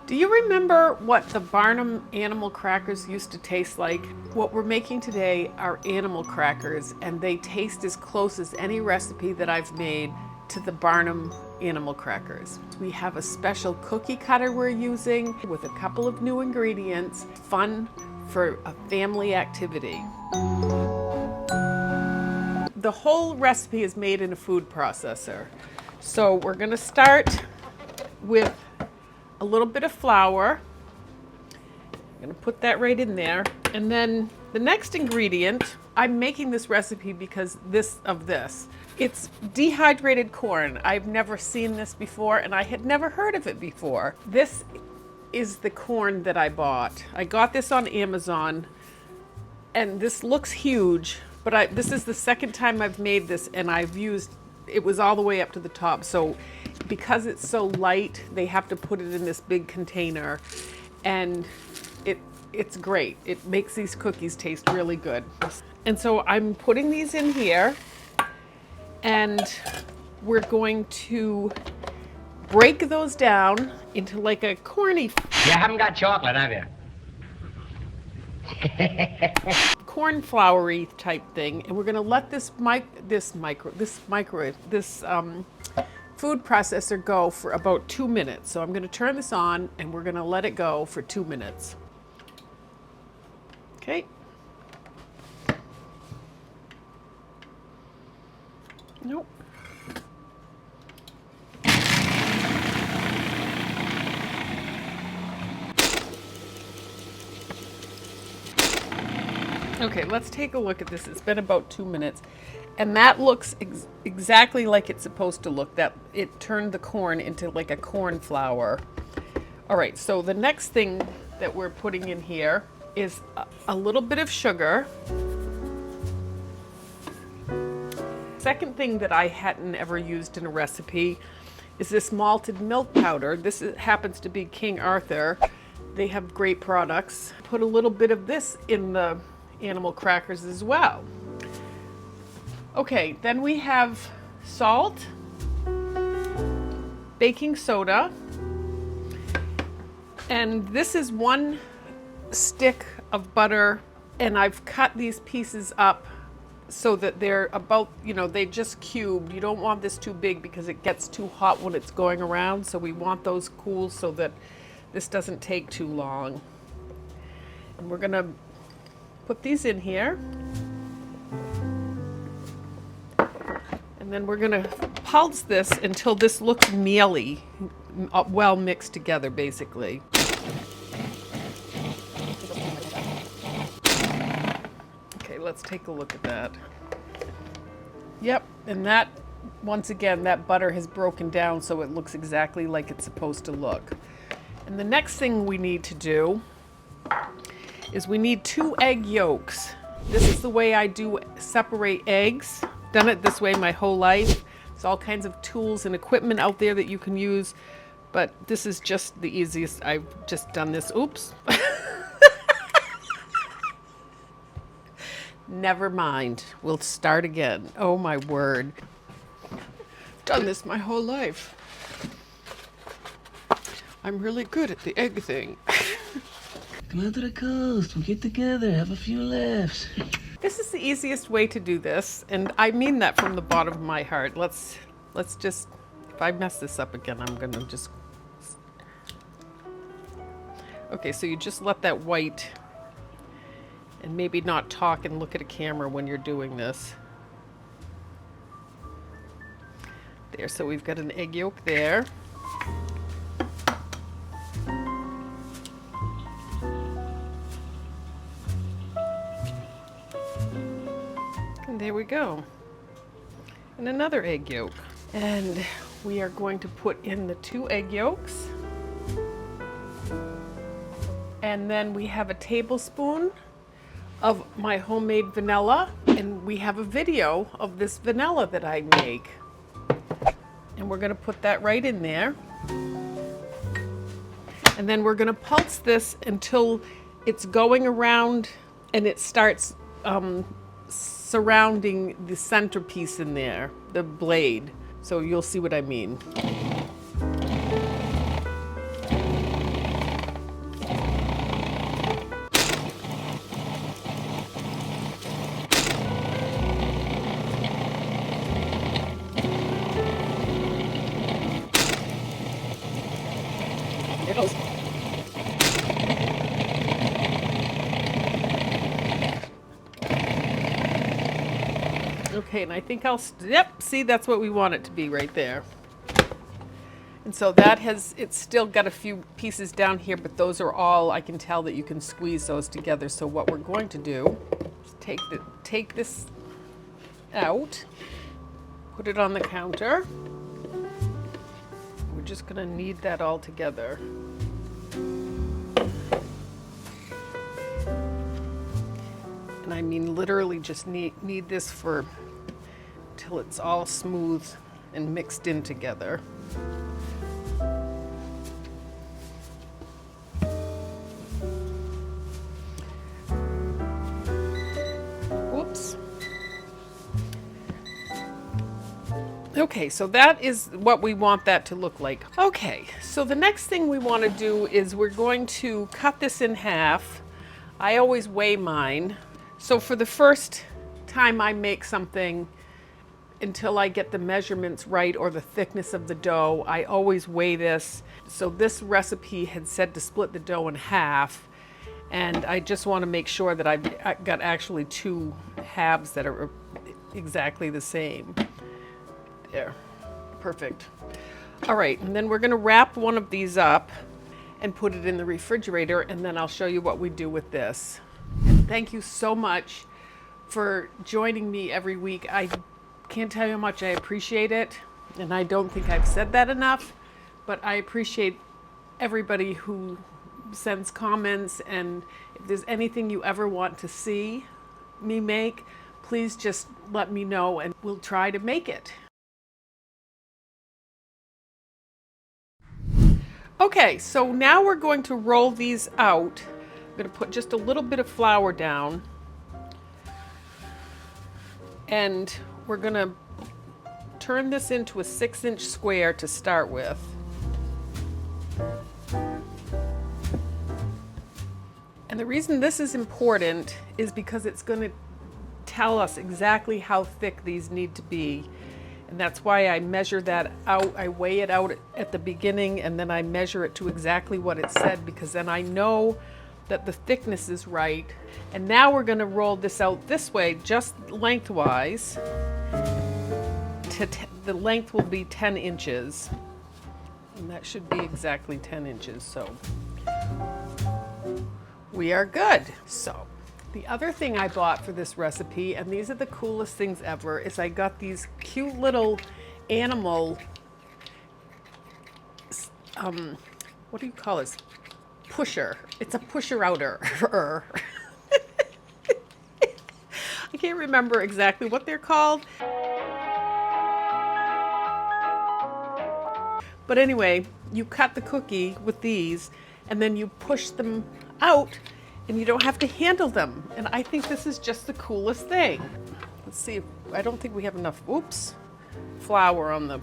Do you remember what the Barnum animal crackers used to taste like? What we're making today are animal crackers, and they taste as close as any recipe that I've made to the Barnum animal crackers. We have a special cookie cutter we're using with a couple of new ingredients, fun for a family activity. The whole recipe is made in a food processor. So we're going to start with a little bit of flour. I'm going to put that right in there. And then the next ingredient, I'm making this recipe because of this. It's dehydrated corn. I've never seen this before, and I had never heard of it before. This is the corn that I bought. I got this on Amazon, and this looks huge, but this is the second time I've made this, and it was all the way up to the top. So because it's so light, they have to put it in this big container, and it's great. It makes these cookies taste really good. And so I'm putting these in here, and we're going to break those down into like a corny. You haven't got chocolate, have you? Cornflowery type thing, and we're going to let this food processor go for about 2 minutes. So I'm going to turn this on, and we're going to let it go for 2 minutes. Okay. Nope. Okay, let's take a look at this. It's been about 2 minutes, and that looks exactly like it's supposed to look. That it turned the corn into like a corn flour. All right, so the next thing that we're putting in here is a little bit of sugar. Second thing that I hadn't ever used in a recipe is this malted milk powder. This happens to be King Arthur. They have great products. Put a little bit of this in the animal crackers as well. Okay, then we have salt, baking soda, and this is 1 stick of butter, and I've cut these pieces up so that they're about, they just cubed. You don't want this too big because it gets too hot when it's going around, so we want those cool so that this doesn't take too long. And we're gonna put these in here, and then we're gonna pulse this until this looks mealy, well mixed together basically. Okay, let's take a look at that. Yep, and that, once again, that butter has broken down so it looks exactly like it's supposed to look. And the next thing we need to do is we need 2 egg yolks. This is the way I do separate eggs. Done it this way my whole life. There's all kinds of tools and equipment out there that you can use, but this is just the easiest. I've just done this. Oops. Never mind. We'll start again. Oh my word. I've done this my whole life. I'm really good at the egg thing. Come out to the coast, we'll get together, have a few laughs. This is the easiest way to do this, and I mean that from the bottom of my heart. Let's just, if I mess this up again, I'm gonna just... Okay, so you just let that white, and maybe not talk and look at a camera when you're doing this. There, so we've got an egg yolk there. There we go. And another egg yolk. And we are going to put in the 2 egg yolks. And then we have a tablespoon of my homemade vanilla. And we have a video of this vanilla that I make. And we're going to put that right in there. And then we're going to pulse this until it's going around and it starts surrounding the centerpiece in there, the blade. So you'll see what I mean. Okay, and I think yep, see, that's what we want it to be right there. And so that it's still got a few pieces down here, but those are all, I can tell that you can squeeze those together. So what we're going to do is take this out, put it on the counter. We're just gonna knead that all together. And I mean literally just knead this till it's all smooth and mixed in together. Whoops. Okay, so that is what we want that to look like. Okay, so the next thing we want to do is we're going to cut this in half. I always weigh mine. So for the first time I make something, until I get the measurements right or the thickness of the dough, I always weigh this. So this recipe had said to split the dough in half, and I just want to make sure that I've got actually two halves that are exactly the same. There, perfect. All right, and then we're gonna wrap one of these up and put it in the refrigerator, and then I'll show you what we do with this. And thank you so much for joining me every week. I can't tell you how much I appreciate it, and I don't think I've said that enough, but I appreciate everybody who sends comments, and if there's anything you ever want to see me make, please just let me know and we'll try to make it. Okay, so now we're going to roll these out. I'm going to put just a little bit of flour down, and we're going to turn this into a 6-inch square to start with. And the reason this is important is because it's going to tell us exactly how thick these need to be. And that's why I measure that out. I weigh it out at the beginning, and then I measure it to exactly what it said, because then I know that the thickness is right. And now we're going to roll this out this way, just lengthwise. The length will be 10 inches. And that should be exactly 10 inches. So we are good. So the other thing I bought for this recipe, and these are the coolest things ever, is I got these cute little animal, what do you call this? Pusher. It's a pusher outer. I can't remember exactly what they're called. But anyway, you cut the cookie with these, and then you push them out, and you don't have to handle them. And I think this is just the coolest thing. Let's see, I don't think we have enough, flour on the...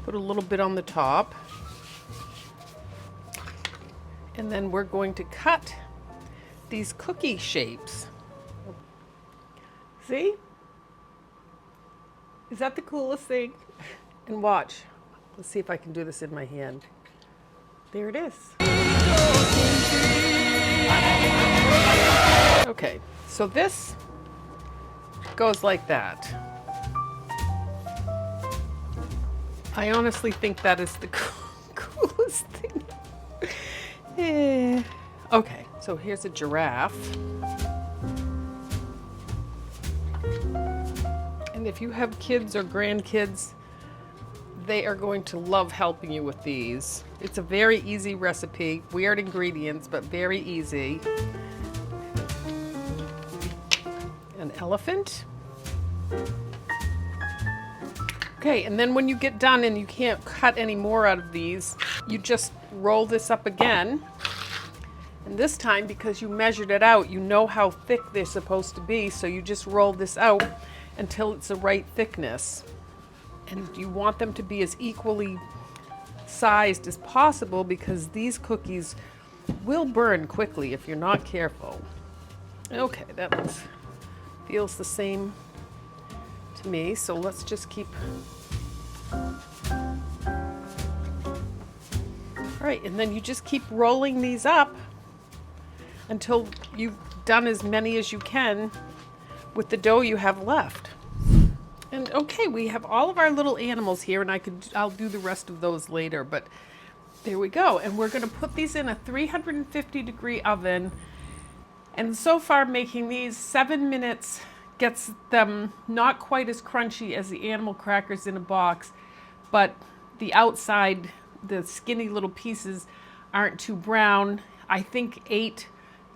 Put a little bit on the top. And then we're going to cut these cookie shapes. See? Is that the coolest thing? And watch. Let's see if I can do this in my hand. There it is. Okay, so this goes like that. I honestly think that is the coolest thing. Okay, so here's a giraffe. And if you have kids or grandkids, they are going to love helping you with these. It's a very easy recipe, weird ingredients, but very easy. An elephant. Okay, and then when you get done and you can't cut any more out of these, you just roll this up again. And this time, because you measured it out, you know how thick they're supposed to be, so you just roll this out until it's the right thickness. And you want them to be as equally sized as possible, because these cookies will burn quickly if you're not careful. Okay, that feels the same to me, so let's just keep All right, and then you just keep rolling these up until you've done as many as you can with the dough you have left. And okay, we have all of our little animals here, and I'll do the rest of those later, but there we go. And we're gonna put these in a 350-degree oven. And so far making these 7 minutes gets them not quite as crunchy as the animal crackers in a box, but the outside, the skinny little pieces aren't too brown. I think 8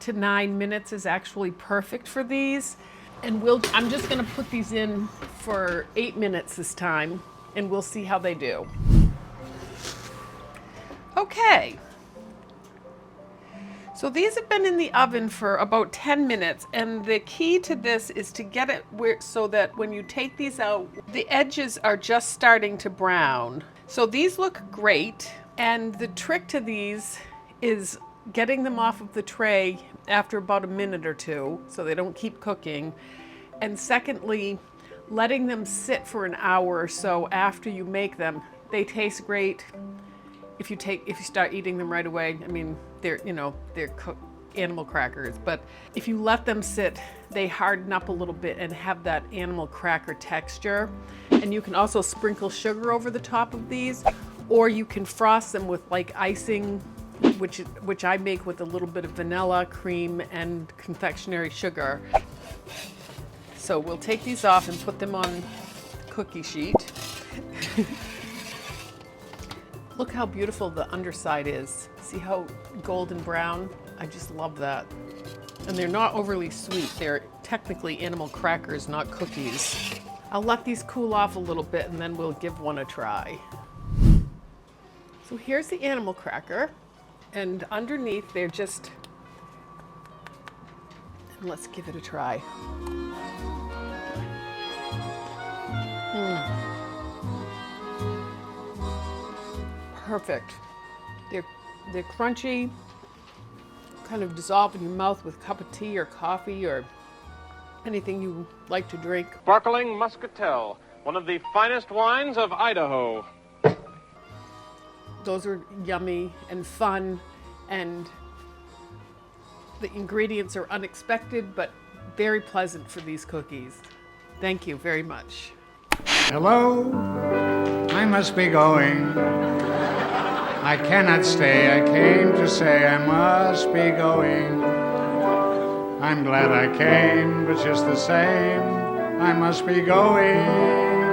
to 9 minutes is actually perfect for these. And I'm just gonna put these in for 8 minutes this time, and we'll see how they do. Okay. So these have been in the oven for about 10 minutes, and the key to this is to get it so that when you take these out, the edges are just starting to brown. So these look great, and the trick to these is getting them off of the tray after about a minute or two so they don't keep cooking. And secondly, letting them sit for an hour or so after you make them. They taste great. If you start eating them right away, I mean, they're cooked animal crackers, but if you let them sit, they harden up a little bit and have that animal cracker texture. And you can also sprinkle sugar over the top of these, or you can frost them with like icing, which I make with a little bit of vanilla, cream, and confectionery sugar. So we'll take these off and put them on cookie sheet. Look how beautiful the underside is. See how golden brown? I just love that. And they're not overly sweet. They're technically animal crackers, not cookies. I'll let these cool off a little bit and then we'll give one a try. So here's the animal cracker. And underneath they're just, and let's give it a try. Perfect. They're crunchy, kind of dissolve in your mouth with a cup of tea or coffee or anything you like to drink. Sparkling Muscatel, one of the finest wines of Idaho. Those are yummy and fun, and the ingredients are unexpected but very pleasant for these cookies. Thank you very much. Hello, I must be going. I cannot stay, I came to say I must be going. I'm glad I came, but just the same, I must be going.